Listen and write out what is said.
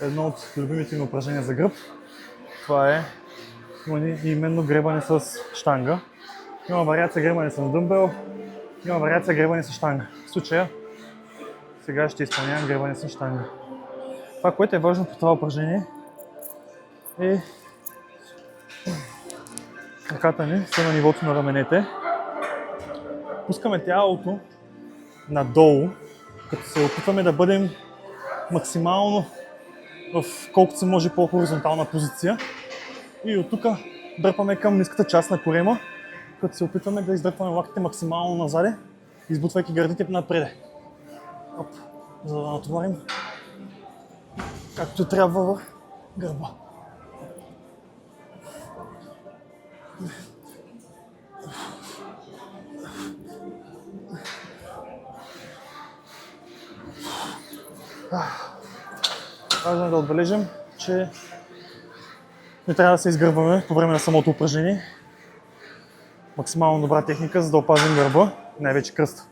едно от любимите ми упражнения за гръб. Това е именно гребане с щанга. Има вариация гребане с dumbbell, има вариация гребане с щанга. В случая сега ще изпълнявам гребане с щанга. Това, което е важно по това упражнение е краката ни са на нивото на раменете. Пускаме тялото надолу, като се опитваме да бъдем максимално в колкото се може по-хоризонтална позиция. И от тук дърпаме към ниската част на корема, като се опитваме да издърпваме лактите максимално назаде, избутвайки гърдите напред. Оп, за да натоварим както трябва в гърба. Важно е да отбележим, че не трябва да се изгърбваме по време на самото упражнение. Максимално добра техника, за да опазим гърба, най-вече кръста.